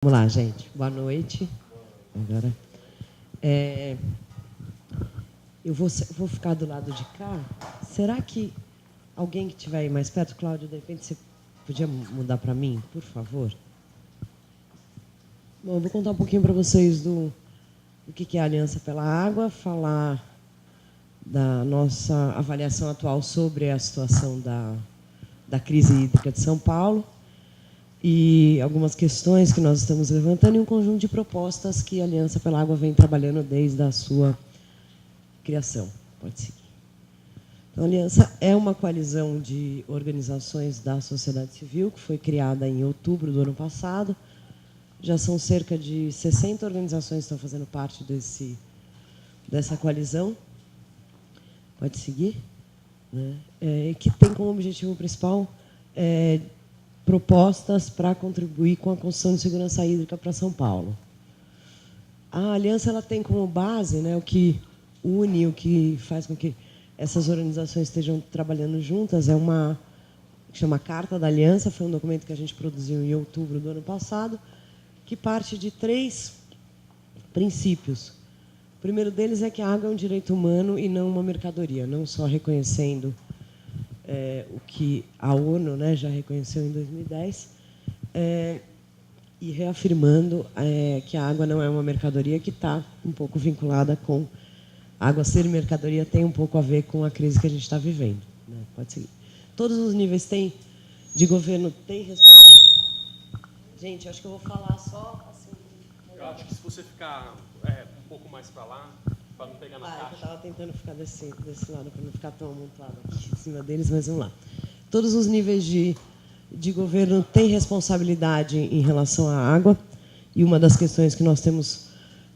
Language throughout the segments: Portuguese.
Vamos lá, gente. Boa noite. Agora, eu vou ficar do lado de cá. Será que alguém que estiver aí mais perto, Cláudio, de repente você podia mudar para mim, por favor? Bom, eu vou contar um pouquinho para vocês do que é a Aliança pela Água, falar da nossa avaliação atual sobre a situação da crise hídrica de São Paulo e algumas questões que nós estamos levantando e um conjunto de propostas que a Aliança pela Água vem trabalhando desde a sua criação. Pode seguir. Então, a Aliança é uma coalizão de organizações da sociedade civil que foi criada em outubro do ano passado. Já são cerca de 60 organizações que estão fazendo parte dessa coalizão. Pode seguir. Né? Que tem como objetivo principal propostas para contribuir com a construção de segurança hídrica para São Paulo. A Aliança ela tem como base, né, o que une, o que faz com que essas organizações estejam trabalhando juntas, é uma que chama Carta da Aliança, foi um documento que a gente produziu em outubro do ano passado, que parte de 3 princípios. O primeiro deles é que a água é um direito humano e não uma mercadoria, não só reconhecendo o que a ONU, né, já reconheceu em 2010, e reafirmando que a água não é uma mercadoria, que está um pouco vinculada com a água ser mercadoria, tem um pouco a ver com a crise que a gente está vivendo. Né? Pode seguir. Todos os níveis de governo têm responsabilidade. Gente, acho que eu vou falar só assim. Eu acho que se você ficar um pouco mais para lá, para não pegar na caixa. Eu estava tentando ficar desse lado, para não ficar tão amontoado aqui em cima deles, mas vamos lá. Todos os níveis de governo têm responsabilidade em relação à água, e uma das questões que nós temos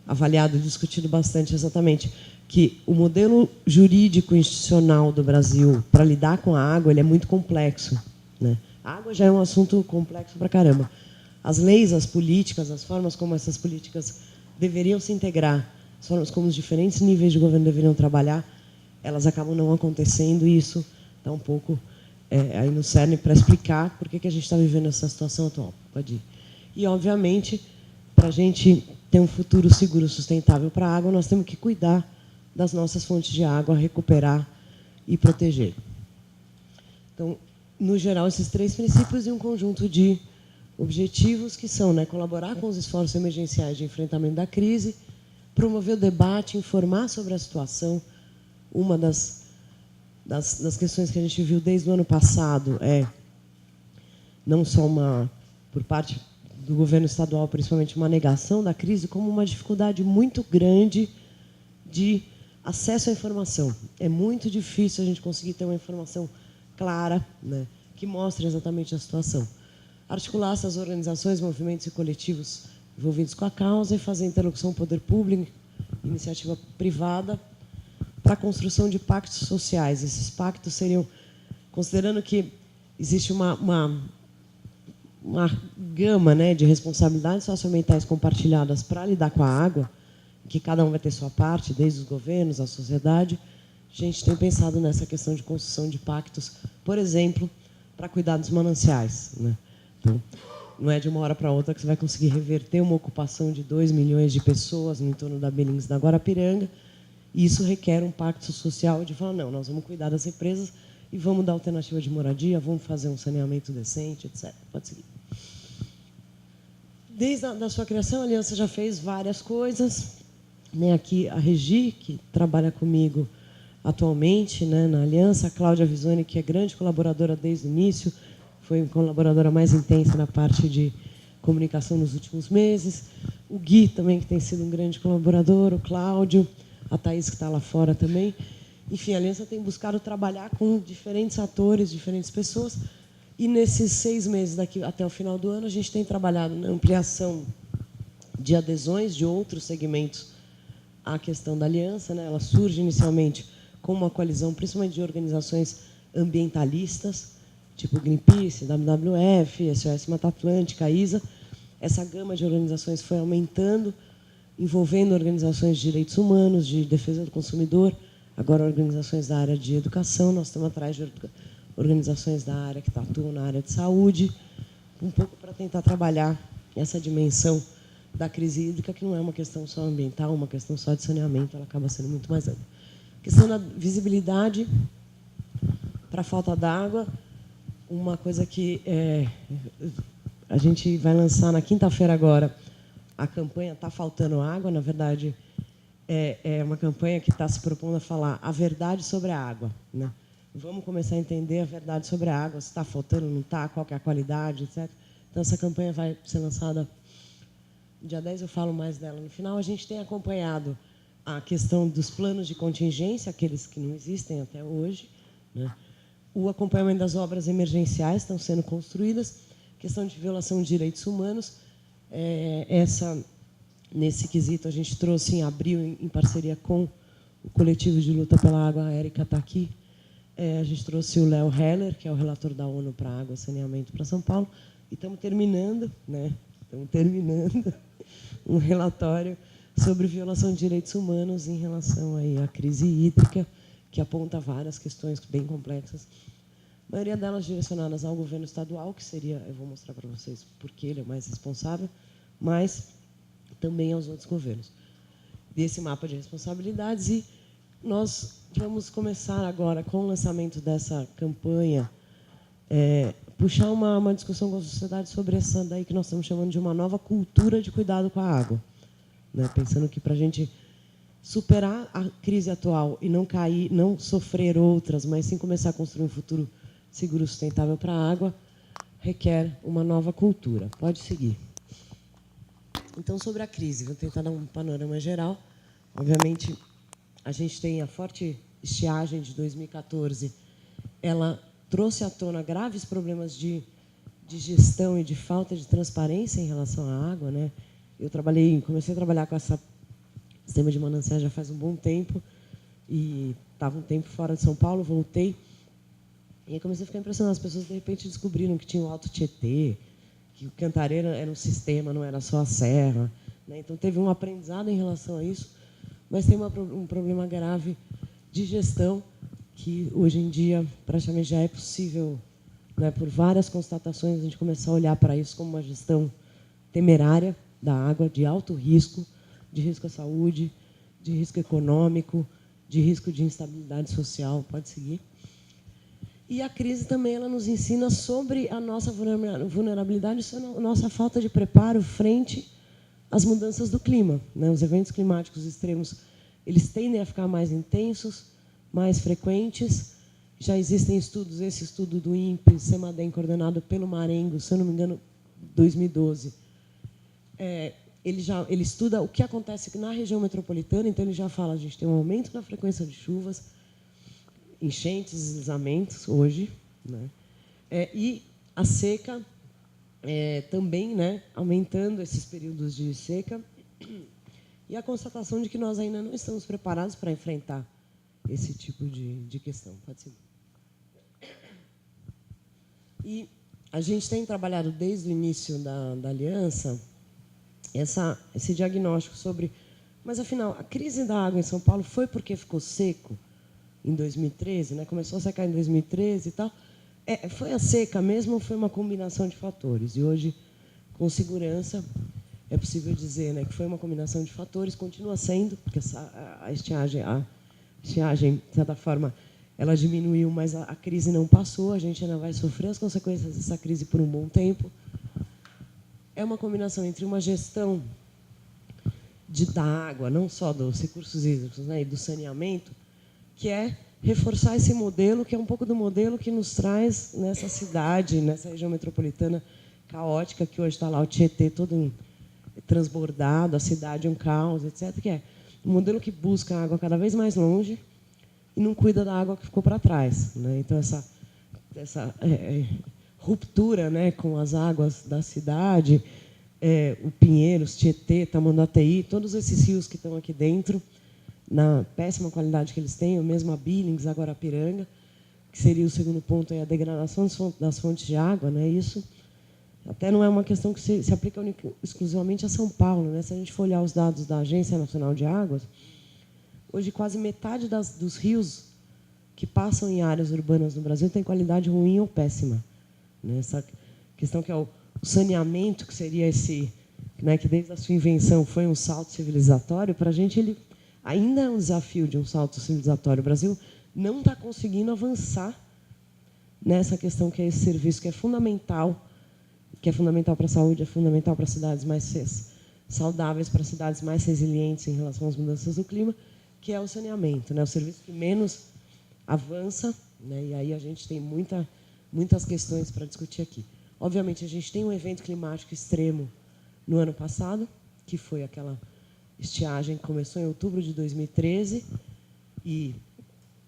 avaliado e discutido bastante é exatamente que o modelo jurídico institucional do Brasil para lidar com a água ele é muito complexo. Né? A água já é um assunto complexo para caramba. As leis, as políticas, as formas como essas políticas deveriam se integrar, as formas como os diferentes níveis de governo deveriam trabalhar, elas acabam não acontecendo, e isso está um pouco aí no cerne para explicar por que a gente está vivendo essa situação atual. Pode ir. E, obviamente, para a gente ter um futuro seguro e sustentável para a água, nós temos que cuidar das nossas fontes de água, recuperar e proteger. Então, no geral, esses 3 princípios e um conjunto de objetivos que são, né, colaborar com os esforços emergenciais de enfrentamento da crise, promover o debate, informar sobre a situação. Uma das questões que a gente viu desde o ano passado não só por parte do governo estadual, principalmente uma negação da crise, como uma dificuldade muito grande de acesso à informação. É muito difícil a gente conseguir ter uma informação clara, né, que mostre exatamente a situação. Articular essas organizações, movimentos e coletivos envolvidos com a causa e fazer interlocução com o poder público, iniciativa privada, para a construção de pactos sociais. Esses pactos seriam, considerando que existe uma gama, né, de responsabilidades socioambientais compartilhadas para lidar com a água, que cada um vai ter sua parte, desde os governos, a sociedade. A gente tem pensado nessa questão de construção de pactos, por exemplo, para cuidar dos mananciais. Né? Então, não é de uma hora para outra que você vai conseguir reverter uma ocupação de 2 milhões de pessoas no entorno da Belins da Guarapiranga, e isso requer um pacto social de falar, não, nós vamos cuidar das represas e vamos dar alternativa de moradia, vamos fazer um saneamento decente, etc. Pode seguir. Desde a sua criação, a Aliança já fez várias coisas. Né, aqui a Regi, que trabalha comigo atualmente, né, na Aliança, a Cláudia Visoni, que é grande colaboradora desde o início, foi a colaboradora mais intensa na parte de comunicação nos últimos meses. O Gui também, que tem sido um grande colaborador, o Cláudio, a Thaís, que está lá fora também. Enfim, a Aliança tem buscado trabalhar com diferentes atores, diferentes pessoas, e nesses 6 meses daqui até o final do ano, a gente tem trabalhado na ampliação de adesões de outros segmentos à questão da Aliança. Né? Ela surge inicialmente como uma coalizão, principalmente de organizações ambientalistas, tipo Greenpeace, WWF, SOS Mata Atlântica, ISA. Essa gama de organizações foi aumentando, envolvendo organizações de direitos humanos, de defesa do consumidor, agora organizações da área de educação. Nós estamos atrás de organizações da área que atuam na área de saúde, um pouco para tentar trabalhar essa dimensão da crise hídrica, que não é uma questão só ambiental, uma questão só de saneamento, ela acaba sendo muito mais ampla. Questão da visibilidade para a falta d'água, uma coisa que a gente vai lançar na quinta-feira agora, a campanha Tá Faltando Água, na verdade, é uma campanha que está se propondo a falar a verdade sobre a água, né? Vamos começar a entender a verdade sobre a água, se está faltando, não está, qual que é a qualidade, etc. Então, essa campanha vai ser lançada dia 10, eu falo mais dela no final. A gente tem acompanhado a questão dos planos de contingência, aqueles que não existem até hoje, né? O acompanhamento das obras emergenciais estão sendo construídas, questão de violação de direitos humanos. Nesse quesito, a gente trouxe em abril, em parceria com o coletivo de luta pela água, a Érica está aqui. A gente trouxe o Léo Heller, que é o relator da ONU para água e saneamento para São Paulo, e estamos terminando um relatório sobre violação de direitos humanos em relação aí à crise hídrica, que aponta várias questões bem complexas, a maioria delas direcionadas ao governo estadual, que seria, eu vou mostrar para vocês porque ele é o mais responsável, mas também aos outros governos. Desse mapa de responsabilidades, e nós vamos começar agora, com o lançamento dessa campanha, puxar uma discussão com a sociedade sobre essa daí que nós estamos chamando de uma nova cultura de cuidado com a água, né? Pensando que, para a gente superar a crise atual e não cair, não sofrer outras, mas sim começar a construir um futuro seguro e sustentável para a água, requer uma nova cultura. Pode seguir. Então, sobre a crise, vou tentar dar um panorama geral. Obviamente, a gente tem a forte estiagem de 2014. Ela trouxe à tona graves problemas de gestão e de falta de transparência em relação à água, né? Eu comecei a trabalhar com esse sistema de mananciais já faz um bom tempo, e estava um tempo fora de São Paulo, voltei, e aí comecei a ficar impressionado. As pessoas, de repente, descobriram que tinha o Alto Tietê, que o Cantareira era um sistema, não era só a serra, né? Então, teve um aprendizado em relação a isso, mas tem um problema grave de gestão, que hoje em dia praticamente já é possível, né, por várias constatações, a gente começar a olhar para isso como uma gestão temerária da água, de alto risco, de risco à saúde, de risco econômico, de risco de instabilidade social. Pode seguir. E a crise também ela nos ensina sobre a nossa vulnerabilidade, sobre a nossa falta de preparo frente às mudanças do clima, né? Os eventos climáticos extremos, eles tendem a ficar mais intensos, mais frequentes. Já existem estudos, esse estudo do INPE, CEMADEM, coordenado pelo Marengo, se eu não me engano, 2012. Ele estuda o que acontece na região metropolitana, então ele já fala, a gente tem um aumento na frequência de chuvas, enchentes, deslizamentos hoje, né? E a seca também, né, aumentando esses períodos de seca, e a constatação de que nós ainda não estamos preparados para enfrentar esse tipo de questão. Pode ser. E a gente tem trabalhado desde o início da aliança esse diagnóstico sobre, mas afinal, a crise da água em São Paulo foi porque ficou seco em 2013, né? Começou a secar em 2013 e tal. Foi a seca mesmo ou foi uma combinação de fatores? E hoje, com segurança, é possível dizer, né, que foi uma combinação de fatores, continua sendo, porque a estiagem, de certa forma, ela diminuiu, mas a crise não passou, a gente ainda vai sofrer as consequências dessa crise por um bom tempo. É uma combinação entre uma gestão da água, não só dos recursos hídricos, né, e do saneamento, que é reforçar esse modelo, que é um pouco do modelo que nos traz nessa cidade, nessa região metropolitana caótica, que hoje está lá o Tietê todo transbordado, a cidade um caos, etc., que é um modelo que busca a água cada vez mais longe e não cuida da água que ficou para trás, né? Então, essa ruptura, né, com as águas da cidade, o Pinheiros, Tietê, Tamanduateí, todos esses rios que estão aqui dentro, na péssima qualidade que eles têm, o mesmo a Billings, agora a Piranga, que seria o segundo ponto, a degradação das fontes de água, né? Isso até não é uma questão que se aplica exclusivamente a São Paulo, né? Se a gente for olhar os dados da Agência Nacional de Águas, hoje quase metade dos rios que passam em áreas urbanas no Brasil tem qualidade ruim ou péssima, né? Essa questão que é o saneamento, que seria esse, né, que desde a sua invenção foi um salto civilizatório, para a gente ele ainda é um desafio de um salto civilizatório. O Brasil não está conseguindo avançar nessa questão que é esse serviço que é fundamental para a saúde, é fundamental para cidades mais saudáveis, para cidades mais resilientes em relação às mudanças do clima, que é o saneamento, né? O serviço que menos avança, né? E aí a gente tem muitas questões para discutir aqui. Obviamente, a gente tem um evento climático extremo no ano passado, que foi aquela estiagem que começou em outubro de 2013 e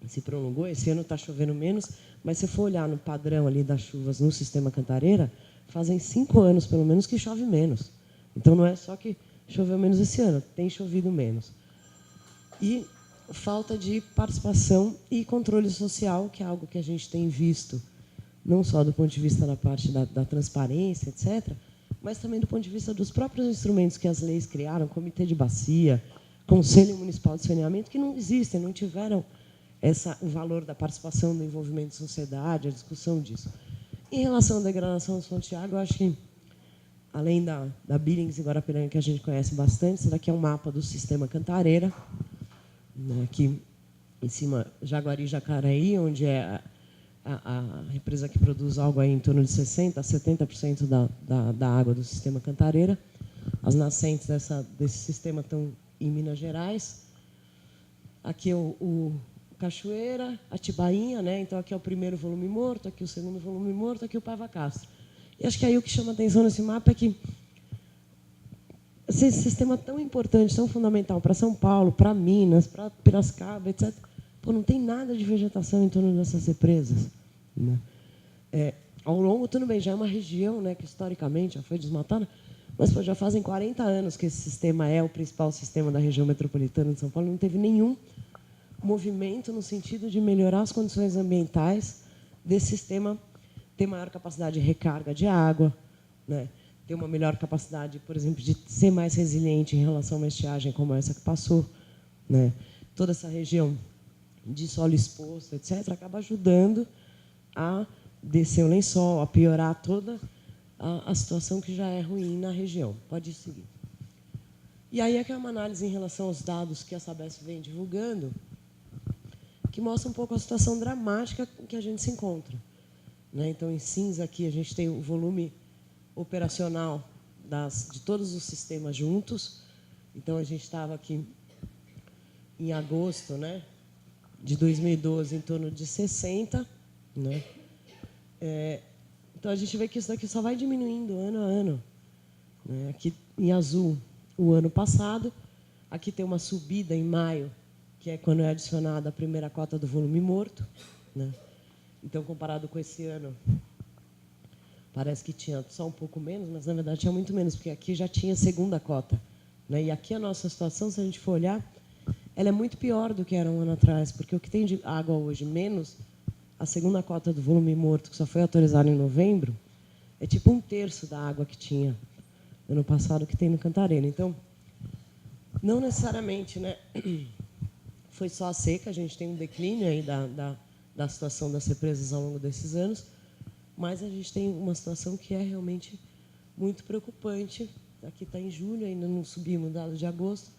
se prolongou. Esse ano está chovendo menos, mas se for olhar no padrão ali das chuvas no sistema Cantareira, fazem 5 anos, pelo menos, que chove menos. Então, não é só que choveu menos esse ano, tem chovido menos. E falta de participação e controle social, que é algo que a gente tem visto, não só do ponto de vista da parte da transparência, etc., mas também do ponto de vista dos próprios instrumentos que as leis criaram, Comitê de Bacia, Conselho Municipal de Saneamento, que não existem, não tiveram o valor da participação, do envolvimento da sociedade, a discussão disso. Em relação à degradação das fontes de água, eu acho que, além da Billings e Guarapiranga, que a gente conhece bastante, esse daqui é um mapa do sistema Cantareira, né, aqui em cima, Jaguari e Jacareí, onde é a represa que produz algo aí em torno de 60% a 70% da água do sistema Cantareira. As nascentes desse sistema estão em Minas Gerais. Aqui é o Cachoeira, Atibainha, né? Então, aqui é o primeiro volume morto, aqui o segundo volume morto, aqui o Paiva Castro. E acho que aí o que chama atenção nesse mapa é que esse sistema tão importante, tão fundamental para São Paulo, para Minas, para Piracicaba, etc., não tem nada de vegetação em torno dessas represas, né? Ao longo, tudo bem, já é uma região, né, que historicamente já foi desmatada, mas já fazem 40 anos que esse sistema é o principal sistema da região metropolitana de São Paulo, não teve nenhum movimento no sentido de melhorar as condições ambientais desse sistema, ter maior capacidade de recarga de água, né, ter uma melhor capacidade, por exemplo, de ser mais resiliente em relação a uma estiagem como essa que passou, né. Toda essa região de solo exposto, etc., acaba ajudando a descer o lençol, a piorar toda a situação que já é ruim na região. Pode seguir. E aí é que é uma análise em relação aos dados que a Sabesp vem divulgando, que mostra um pouco a situação dramática em que a gente se encontra, né? Então, em cinza aqui, a gente tem o volume operacional de todos os sistemas juntos. Então, a gente estava aqui em agosto, né, de 2012, em torno de 60, né? Então, a gente vê que isso daqui só vai diminuindo ano a ano, né? Aqui, em azul, o ano passado. Aqui tem uma subida em maio, que é quando é adicionada a primeira cota do volume morto, né? Então, comparado com esse ano, parece que tinha só um pouco menos, mas, na verdade, tinha muito menos, porque aqui já tinha segunda cota, né? E aqui a nossa situação, se a gente for olhar, ela é muito pior do que era um ano atrás, porque o que tem de água hoje, menos a segunda cota do volume morto, que só foi autorizada em novembro, é tipo 1/3 da água que tinha ano passado, que tem no Cantareira. Então, não necessariamente, né, foi só a seca, a gente tem um declínio aí da situação das represas ao longo desses anos, mas a gente tem uma situação que é realmente muito preocupante. Aqui está em julho, ainda não subimos o dado de agosto,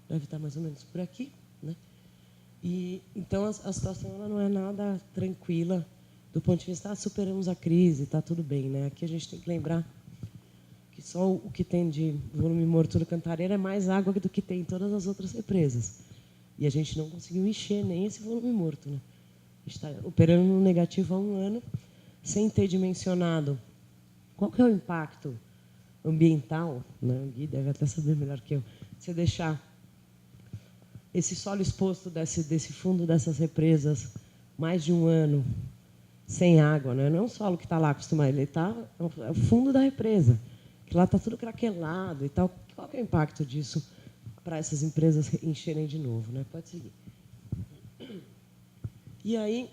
deve estar mais ou menos por aqui, né? E então a situação ela não é nada tranquila do ponto de vista superamos a crise, está tudo bem, né? Aqui a gente tem que lembrar que só o que tem de volume morto do Cantareira é mais água do que tem em todas as outras represas. E a gente não conseguiu encher nem esse volume morto, né? A gente está operando no negativo há um ano, sem ter dimensionado qual que é o impacto ambiental, né? O Gui deve até saber melhor que eu. Você deixar esse solo exposto desse fundo dessas represas mais de um ano sem água, né? Não é um solo que está lá acostumado, ele é o fundo da represa, que lá está tudo craquelado e tal. Qual que é o impacto disso para essas empresas encherem de novo, né? Pode seguir. E aí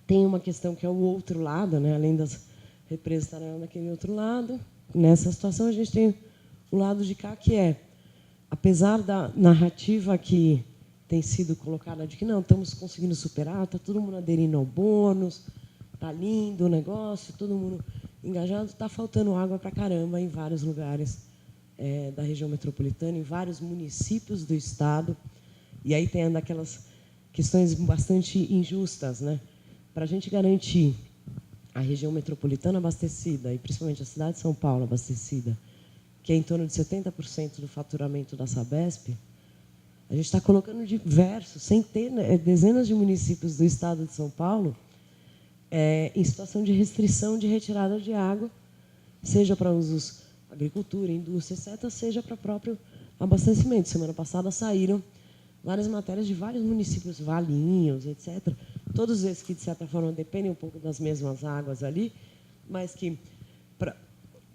tem uma questão que é o outro lado, né? Além das represas estarem naquele outro lado, nessa situação a gente tem o lado de cá, que é, apesar da narrativa que tem sido colocada de que não, estamos conseguindo superar, está todo mundo aderindo ao bônus, está lindo o negócio, todo mundo engajado, está faltando água para caramba em vários lugares da região metropolitana, em vários municípios do estado. E aí tem aquelas questões bastante injustas, né? Para a gente garantir a região metropolitana abastecida, e principalmente a cidade de São Paulo abastecida, que é em torno de 70% do faturamento da Sabesp, a gente está colocando diversos, centenas, dezenas de municípios do estado de São Paulo em situação de restrição de retirada de água, seja para usos agricultura, indústria, etc., seja para próprio abastecimento. Semana passada saíram várias matérias de vários municípios, Valinhos, etc., todos esses que, de certa forma, dependem um pouco das mesmas águas ali, mas que, para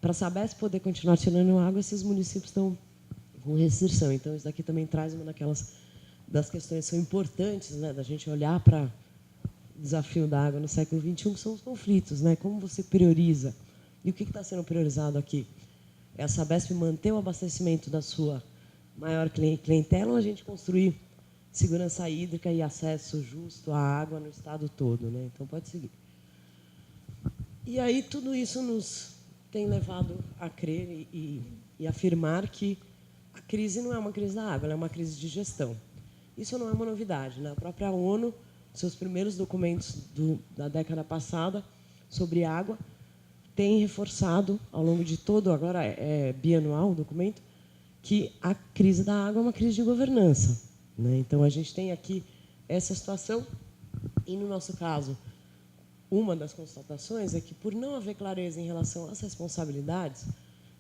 a Sabesp poder continuar tirando água, esses municípios estão com restrição. Então, isso daqui também traz uma das questões que são importantes, né, da gente olhar para o desafio da água no século XXI, que são os conflitos, né? Como você prioriza. E o que está sendo priorizado aqui? É a Sabesp manter o abastecimento da sua maior clientela ou a gente construir segurança hídrica e acesso justo à água no estado todo, né? Então, pode seguir. E aí, tudo isso nos tem levado a crer e afirmar que a crise não é uma crise da água, ela é uma crise de gestão. Isso não é uma novidade, né? A própria ONU, seus primeiros documentos da década passada sobre água, tem reforçado, ao longo de todo, agora é bianual o documento, que a crise da água é uma crise de governança, né? Então, a gente tem aqui essa situação, e, no nosso caso, uma das constatações é que, por não haver clareza em relação às responsabilidades,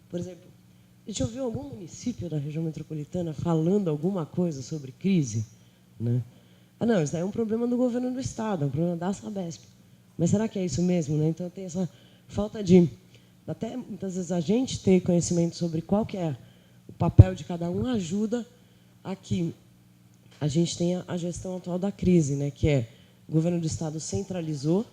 por exemplo, a gente ouviu algum município da região metropolitana falando alguma coisa sobre crise, né? Ah, não, isso daí é um problema do governo do estado, é um problema da Sabesp. Mas será que é isso mesmo, né? Então, tem essa falta de, até muitas vezes, a gente ter conhecimento sobre qual que é o papel de cada um, ajuda a que a gente tenha a gestão atual da crise, né? Que é o governo do estado centralizou,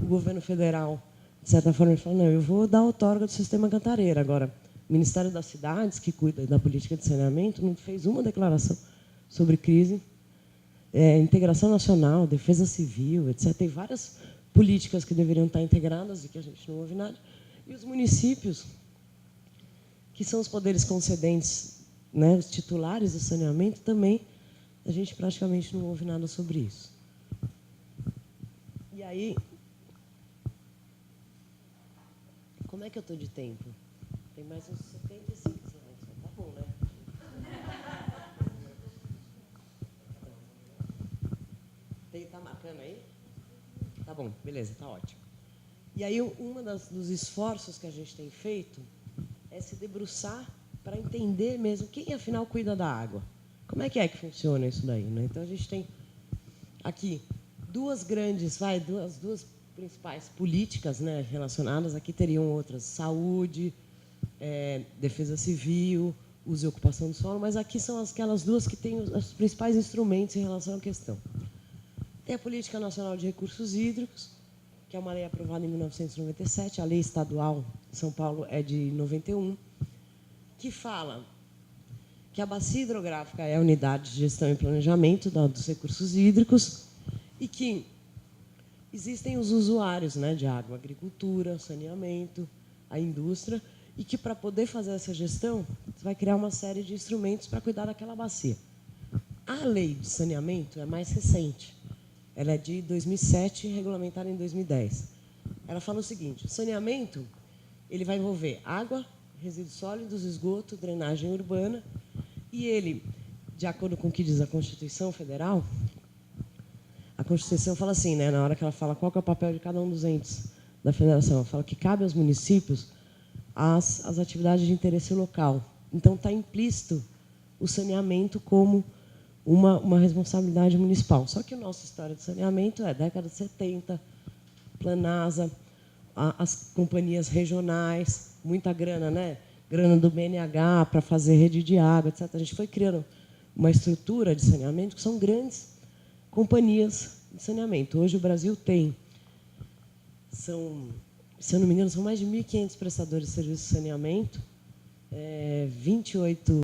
o governo federal, de certa forma, falou, não, eu vou dar outorga do sistema Cantareira. Agora, o Ministério das Cidades, que cuida da política de saneamento, não fez uma declaração sobre crise. Integração nacional, defesa civil, etc. Tem várias políticas que deveriam estar integradas e que a gente não ouve nada. E os municípios, que são os poderes concedentes, né, os titulares do saneamento, também a gente praticamente não ouve nada sobre isso. E aí, como é que eu estou de tempo? Tem mais uns 75 slides. Tá bom, né? Está marcando aí? Tá bom, beleza, tá ótimo. E aí, dos esforços que a gente tem feito é se debruçar para entender mesmo quem, afinal, cuida da água. Como é que funciona isso daí, né? Então, a gente tem aqui duas principais políticas, né, relacionadas. Aqui teriam outras: saúde, defesa civil, uso e ocupação do solo, mas aqui são aquelas duas que têm os principais instrumentos em relação à questão. Tem a Política Nacional de Recursos Hídricos, que é uma lei aprovada em 1997, a lei estadual de São Paulo é de 91, que fala que a bacia hidrográfica é a unidade de gestão e planejamento dos recursos hídricos e que existem os usuários, né, de água, agricultura, saneamento, a indústria, e que, para poder fazer essa gestão, você vai criar uma série de instrumentos para cuidar daquela bacia. A lei de saneamento é mais recente. Ela é de 2007 e regulamentada em 2010. Ela fala o seguinte: o saneamento ele vai envolver água, resíduos sólidos, esgoto, drenagem urbana, e ele, de acordo com o que diz a Constituição Federal, a Constituição fala assim, né, na hora que ela fala qual que é o papel de cada um dos entes da federação, ela fala que cabe aos municípios as atividades de interesse local. Então, está implícito o saneamento como uma responsabilidade municipal. Só que a nossa história de saneamento é década de 70, Planasa, as companhias regionais, muita grana, né? Grana do BNH para fazer rede de água, etc. A gente foi criando uma estrutura de saneamento que são grandes companhias de saneamento. Hoje o Brasil tem, se eu não me engano, são mais de 1.500 prestadores de serviço de saneamento, 28